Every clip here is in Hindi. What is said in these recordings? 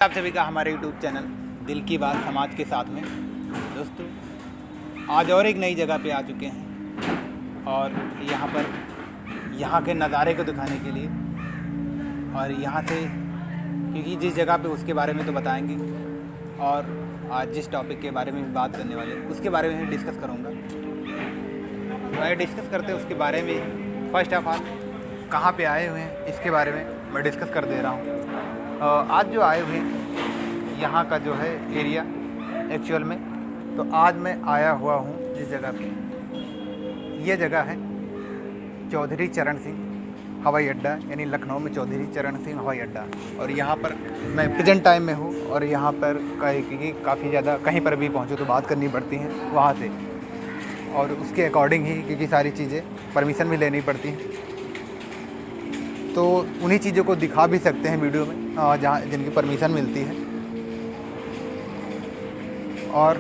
आप सभी का हमारे यूट्यूब चैनल दिल की बात समाज के साथ में। दोस्तों, आज और एक नई जगह पे आ चुके हैं और यहाँ के नज़ारे को दिखाने के लिए और यहाँ से क्योंकि जिस जगह पे उसके बारे में तो बताएंगे और आज जिस टॉपिक के बारे में बात करने वाले उसके बारे में डिस्कस करूँगा। तो आइए डिस्कस करते हैं उसके बारे में। फर्स्ट ऑफ ऑल कहाँ पे आए हुए हैं इसके बारे में मैं डिस्कस कर दे रहा हूँ। आज जो आए हुए यहाँ का जो है एरिया एक्चुअल में, तो आज मैं आया हुआ हूँ जिस जगह पे, ये जगह है चौधरी चरण सिंह हवाई अड्डा, यानी लखनऊ में चौधरी चरण सिंह हवाई अड्डा। और यहाँ पर मैं प्रेजेंट टाइम में हूँ और यहाँ पर क्योंकि काफ़ी ज़्यादा कहीं पर भी पहुँचो तो बात करनी पड़ती हैं वहाँ से, और उसके अकॉर्डिंग ही क्योंकि सारी चीज़ें परमिशन भी लेनी पड़ती हैं, तो उन्हीं चीज़ों को दिखा भी सकते हैं वीडियो में जहाँ जिनकी परमिशन मिलती है, और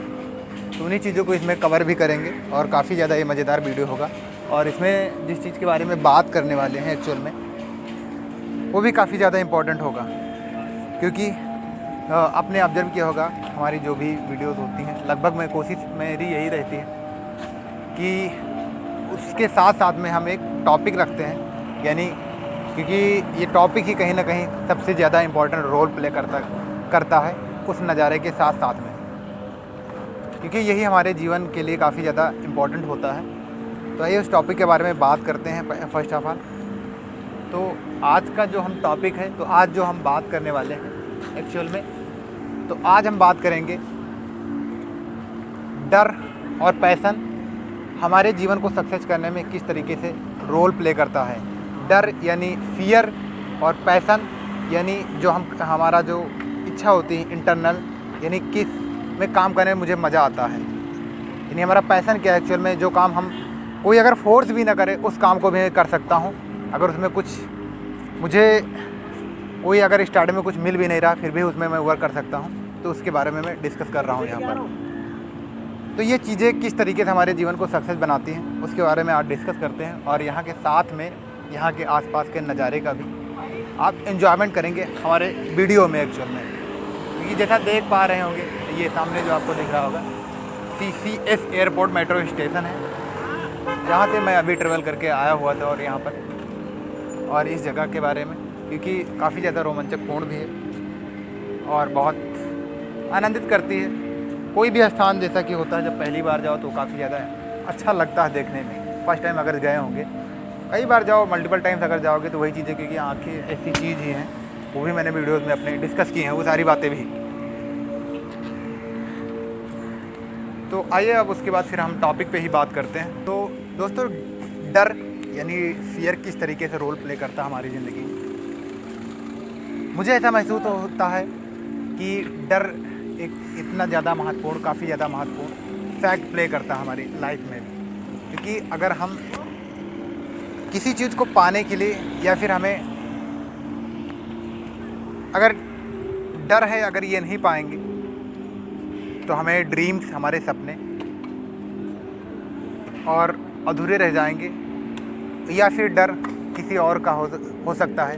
तो उन्हीं चीज़ों को इसमें कवर भी करेंगे और काफ़ी ज़्यादा ये मज़ेदार वीडियो होगा। और इसमें जिस चीज़ के बारे में बात करने वाले हैं एक्चुअल में वो भी काफ़ी ज़्यादा इम्पोर्टेंट होगा, क्योंकि आपने ऑब्जर्व किया होगा हमारी जो भी वीडियोस होती हैं लगभग मैं कोशिश मेरी यही रहती है कि उसके साथ साथ में हम एक टॉपिक रखते हैं, यानी क्योंकि ये टॉपिक ही कहीं ना कहीं सबसे ज़्यादा इम्पोर्टेंट रोल प्ले करता है उस नज़ारे के साथ साथ में, क्योंकि यही हमारे जीवन के लिए काफ़ी ज़्यादा इम्पोर्टेंट होता है। तो आइए उस टॉपिक के बारे में बात करते हैं। फर्स्ट ऑफ ऑल तो आज का जो हम टॉपिक है, तो आज जो हम बात करने वाले हैं एक्चुअल में, तो आज हम बात करेंगे डर और पैशन हमारे जीवन को सक्सेस करने में किस तरीके से रोल प्ले करता है। डर यानी फियर और पैशन यानी जो हमारा जो इच्छा होती है इंटरनल, यानी किस में काम करने में मुझे मज़ा आता है, यानी हमारा पैशन क्या है एक्चुअल में। जो काम हम कोई अगर फोर्स भी ना करे उस काम को भी मैं कर सकता हूँ, अगर उसमें कुछ मुझे कोई अगर स्टार्ट में कुछ मिल भी नहीं रहा फिर भी उसमें मैं वर्क कर सकता हूँ, तो उसके बारे में मैं डिस्कस कर रहा हूँ यहाँ पर। तो ये चीज़ें किस तरीके से हमारे जीवन को सक्सेस बनाती हैं उसके बारे में आज डिस्कस करते हैं, और यहाँ के साथ में यहाँ के आसपास के नज़ारे का भी आप एंजॉयमेंट करेंगे हमारे वीडियो में एक्चुअल में। क्योंकि जैसा देख पा रहे होंगे ये सामने जो आपको दिख रहा होगा CCS एयरपोर्ट मेट्रो स्टेशन है, जहाँ से मैं अभी ट्रेवल करके आया हुआ था। और यहाँ पर और इस जगह के बारे में क्योंकि काफ़ी ज़्यादा रोमांचक पूर्ण भी है और बहुत आनंदित करती है। कोई भी स्थान जैसा कि होता है जब पहली बार जाओ तो काफ़ी ज़्यादा अच्छा लगता है देखने में। फर्स्ट टाइम अगर गए होंगे, कई बार जाओ, मल्टीपल टाइम्स अगर जाओगे तो वही चीज़ें, क्योंकि आँखें ऐसी चीज़ ही हैं, वो भी मैंने वीडियोस में अपने डिस्कस की हैं वो सारी बातें भी। तो आइए अब उसके बाद फिर हम टॉपिक पे ही बात करते हैं। तो दोस्तों, डर यानी फियर किस तरीके से रोल प्ले करता है हमारी ज़िंदगी में। मुझे ऐसा महसूस होता है कि डर एक इतना ज़्यादा महत्वपूर्ण, काफ़ी ज़्यादा महत्वपूर्ण फैक्ट प्ले करता है हमारी लाइफ में, क्योंकि अगर हम किसी चीज़ को पाने के लिए या फिर हमें अगर डर है, अगर ये नहीं पाएंगे तो हमें ड्रीम्स, हमारे सपने और अधूरे रह जाएंगे। या फिर डर किसी और का हो सकता है,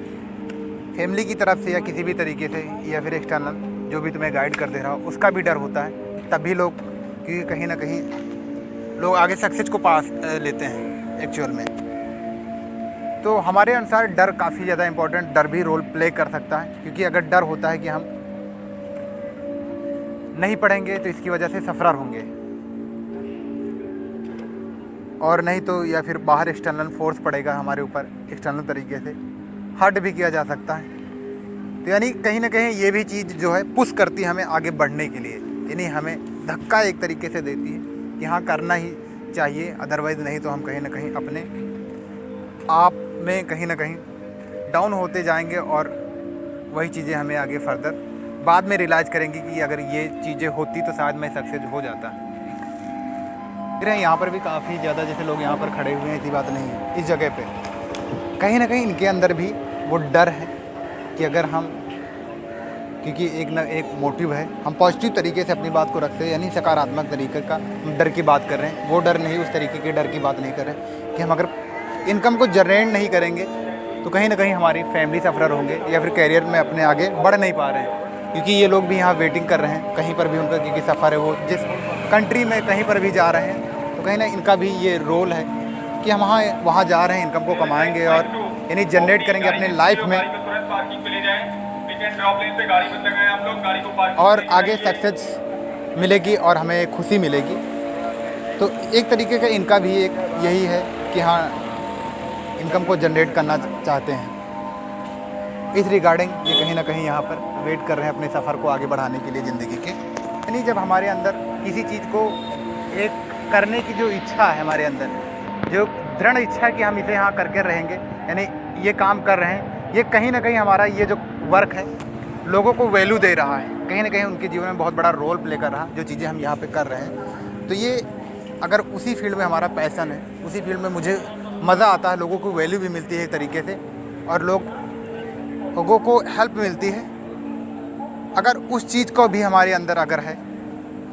फैमिली की तरफ से या किसी भी तरीके से, या फिर एक्सटर्नल जो भी तुम्हें गाइड कर दे रहा हो उसका भी डर होता है। तभी लोग, क्योंकि कहीं ना कहीं लोग आगे सक्सेस को पास लेते हैं एक्चुअल में। तो हमारे अनुसार डर काफ़ी ज़्यादा इम्पोर्टेंट, डर भी रोल प्ले कर सकता है, क्योंकि अगर डर होता है कि हम नहीं पढ़ेंगे तो इसकी वजह से सफ़रर होंगे, और नहीं तो या फिर बाहर एक्सटर्नल फोर्स पड़ेगा हमारे ऊपर, एक्सटर्नल तरीके से हर्ट भी किया जा सकता है। तो यानी कहीं ना कहीं ये भी चीज़ जो है पुश करती है हमें आगे बढ़ने के लिए, यानी हमें धक्का एक तरीके से देती है कि हाँ करना ही चाहिए, अदरवाइज़ नहीं तो हम कहीं ना कहीं अपने आप में कहीं ना कहीं डाउन होते जाएंगे, और वही चीज़ें हमें आगे फर्दर बाद में रियलाइज़ करेंगे कि अगर ये चीज़ें होती तो शायद मैं सक्सेस हो जाता। फिर यहाँ पर भी काफ़ी ज़्यादा जैसे लोग यहाँ पर खड़े हुए हैं, ऐसी बात नहीं है। इस जगह पे कहीं ना कहीं इनके अंदर भी वो डर है कि अगर हम, क्योंकि एक मोटिव है, हम पॉजिटिव तरीके से अपनी बात को रखते हैं, यानी सकारात्मक तरीके का डर की बात कर रहे हैं। वो डर नहीं, उस तरीके के डर की बात नहीं कर रहे हैं कि हम अगर इनकम को जनरेट नहीं करेंगे तो कहीं ना कहीं हमारी फैमिली सफ़रर होंगे, या फिर कैरियर में अपने आगे बढ़ नहीं पा रहे हैं। क्योंकि ये लोग भी यहाँ वेटिंग कर रहे हैं, कहीं पर भी उनका क्योंकि सफ़र है, वो जिस कंट्री में कहीं पर भी जा रहे हैं, तो कहीं ना इनका भी ये रोल है कि हम वहाँ जा रहे हैं, इनकम को कमाएंगे और यानी जनरेट करेंगे अपने लाइफ में, और आगे सक्सेस मिलेगी और हमें खुशी मिलेगी। तो एक तरीके का इनका भी एक यही है कि हाँ, इनकम को जनरेट करना चाहते हैं। इस रिगार्डिंग ये कहीं ना कहीं यहाँ पर वेट कर रहे हैं अपने सफ़र को आगे बढ़ाने के लिए ज़िंदगी के। यानी जब हमारे अंदर किसी चीज़ को एक करने की जो इच्छा है, हमारे अंदर जो दृढ़ इच्छा है कि हम इसे यहाँ करके रहेंगे, यानी ये काम कर रहे हैं, ये कहीं ना कहीं हमारा ये जो वर्क है लोगों को वैल्यू दे रहा है, कहीं ना कहीं उनके जीवन में बहुत बड़ा रोल प्ले कर रहा है जो चीज़ें हम यहाँ पे कर रहे हैं। तो ये अगर उसी फील्ड में हमारा पैसन है, उसी फील्ड में मुझे मज़ा आता है, लोगों को वैल्यू भी मिलती है एक तरीके से और लोगों को हेल्प मिलती है, अगर उस चीज़ को भी हमारे अंदर अगर है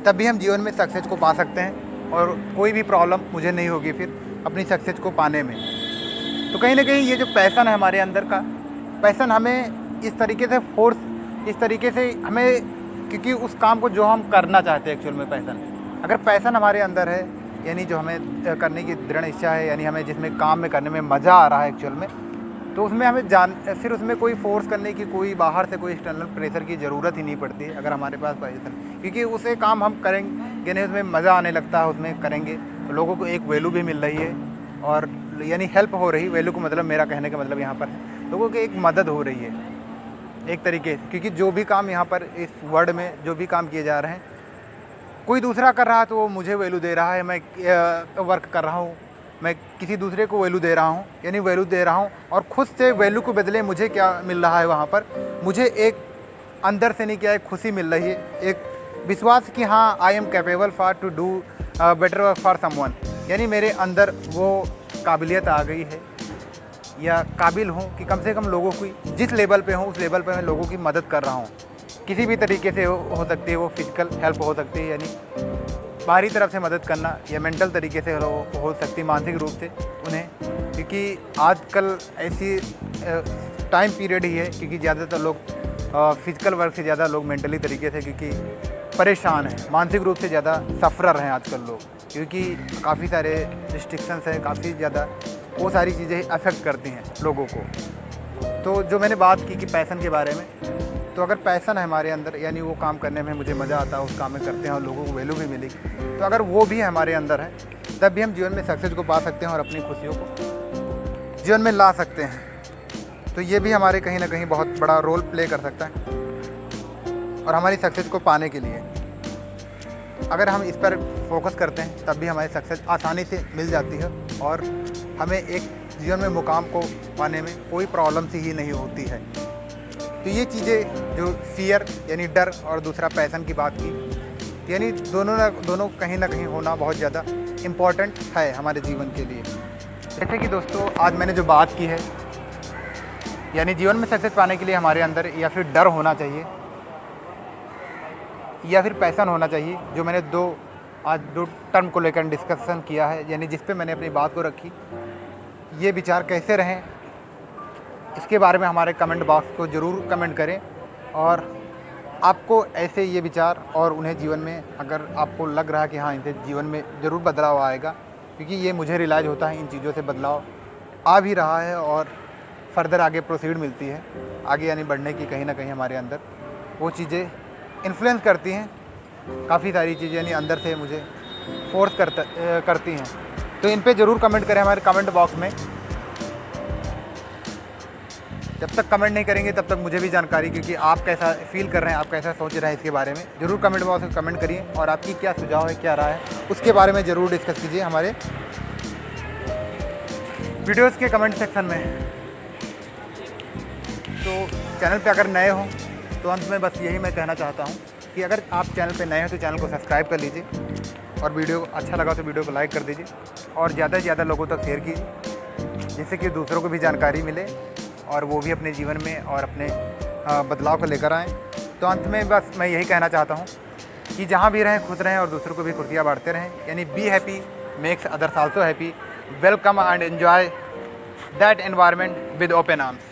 तब भी हम जीवन में सक्सेस को पा सकते हैं और कोई भी प्रॉब्लम मुझे नहीं होगी फिर अपनी सक्सेस को पाने में। तो कहीं ना कहीं ये जो पैसन है हमारे अंदर का, पैसन हमें इस तरीके से फोर्स, इस तरीके से हमें, क्योंकि उस काम को जो हम करना चाहते हैं एक्चुअल में पैसन, अगर पैसन हमारे अंदर है यानी जो हमें करने की दृढ़ इच्छा है, यानी हमें जिसमें काम में करने में मज़ा आ रहा है एक्चुअल में, तो उसमें हमें फिर उसमें कोई फोर्स करने की, कोई बाहर से कोई एक्सटर्नल प्रेशर की ज़रूरत ही नहीं पड़ती है अगर हमारे पास पैसन, क्योंकि उसे काम हम करेंगे नहीं, उसमें मज़ा आने लगता है, उसमें करेंगे तो लोगों को एक वैल्यू भी मिल रही है और यानी हेल्प हो रही, वैल्यू को मतलब मेरा कहने का मतलब यहाँ पर है लोगों की एक मदद हो रही है एक तरीके से, क्योंकि जो भी काम यहाँ पर इस वर्ल्ड में जो भी काम किए जा रहे हैं, कोई दूसरा कर रहा है तो वो मुझे वैल्यू दे रहा है, मैं वर्क कर रहा हूँ, मैं किसी दूसरे को वैल्यू दे रहा हूँ, यानी वैल्यू दे रहा हूँ और खुद से वैल्यू को बदले मुझे क्या मिल रहा है वहाँ पर, मुझे एक अंदर से नहीं क्या एक खुशी मिल रही है, एक विश्वास कि हाँ I am capable for to do better work for someone, यानी मेरे अंदर वो काबिलियत आ गई है या काबिल हूँ कि कम से कम लोगों की जिस लेवल पे हूँ उस लेवल पे मैं लोगों की मदद कर रहा हूँ, किसी भी तरीके से हो सकती है, वो फिजिकल हेल्प हो सकती है यानी बाहरी तरफ से मदद करना, या मेंटल तरीके से हो सकती है मानसिक रूप से उन्हें, क्योंकि आजकल ऐसी टाइम पीरियड ही है क्योंकि ज़्यादातर लोग फिजिकल वर्क से ज़्यादा लोग मेंटली तरीके से क्योंकि परेशान हैं, मानसिक रूप से ज़्यादा सफ़रर हैं आजकल लोग, क्योंकि काफ़ी सारे रिस्ट्रिक्शंस हैं, काफ़ी ज़्यादा वो सारी चीज़ें अफेक्ट करती हैं लोगों को। तो जो मैंने बात की कि पैसन के बारे में, तो अगर पैसन है हमारे अंदर यानी वो काम करने में मुझे मज़ा आता है, उस काम में करते हैं और लोगों को वैल्यू भी मिलेगी, तो अगर वो भी हमारे अंदर है तब भी हम जीवन में सक्सेस को पा सकते हैं और अपनी खुशियों को जीवन में ला सकते हैं। तो ये भी हमारे कहीं ना कहीं बहुत बड़ा रोल प्ले कर सकता है और हमारी सक्सेस को पाने के लिए अगर हम इस पर फोकस करते हैं तब भी हमारी सक्सेस आसानी से मिल जाती है और हमें एक जीवन में मुकाम को पाने में कोई प्रॉब्लम सी ही नहीं होती है। तो ये चीज़ें जो फियर यानी डर और दूसरा पैसन की बात की, यानी दोनों कहीं ना कहीं होना बहुत ज़्यादा इम्पॉर्टेंट है हमारे जीवन के लिए। जैसे कि दोस्तों आज मैंने जो बात की है यानी जीवन में सक्सेस पाने के लिए हमारे अंदर या फिर डर होना चाहिए या फिर पैसन होना चाहिए, जो मैंने दो टर्म को लेकर डिस्कशन किया है, यानी जिस पे मैंने अपनी बात को रखी, ये विचार कैसे रहें इसके बारे में हमारे कमेंट बॉक्स को ज़रूर कमेंट करें। और आपको ऐसे ये विचार और उन्हें जीवन में अगर आपको लग रहा है कि हाँ इनसे जीवन में ज़रूर बदलाव आएगा, क्योंकि ये मुझे रियलाइज़ होता है इन चीज़ों से बदलाव आ भी रहा है और फर्दर आगे प्रोसीड मिलती है, आगे यानी बढ़ने की कहीं ना कहीं हमारे अंदर वो चीज़ें इन्फ्लुएंस करती हैं, काफ़ी सारी चीज़ें यानी अंदर से मुझे फोर्स करती हैं। तो इन पे ज़रूर कमेंट करें हमारे कमेंट बॉक्स में। जब तक कमेंट नहीं करेंगे तब तक मुझे भी जानकारी, क्योंकि आप कैसा फील कर रहे हैं, आप कैसा सोच रहे हैं इसके बारे में, ज़रूर कमेंट बॉक्स में कमेंट करिए और आपकी क्या सुझाव है, क्या राय है, उसके बारे में ज़रूर डिस्कस कीजिए हमारे वीडियोज़ के कमेंट सेक्शन में। तो चैनल पे अगर नए हों तो अंत में बस यही मैं कहना चाहता हूँ कि अगर आप चैनल पे नए हैं तो चैनल को सब्सक्राइब कर लीजिए और वीडियो अच्छा लगा तो वीडियो को लाइक कर दीजिए और ज़्यादा से ज़्यादा लोगों तक शेयर कीजिए, जिससे कि दूसरों को भी जानकारी मिले और वो भी अपने जीवन में और अपने बदलाव को लेकर आएँ। तो अंत में बस मैं यही कहना चाहता हूँ कि जहाँ भी रहें खुश रहें और दूसरों को भी खुशियाँ बांटते रहें, यानी be happy makes others also happy, welcome and enjoy that environment with open arms.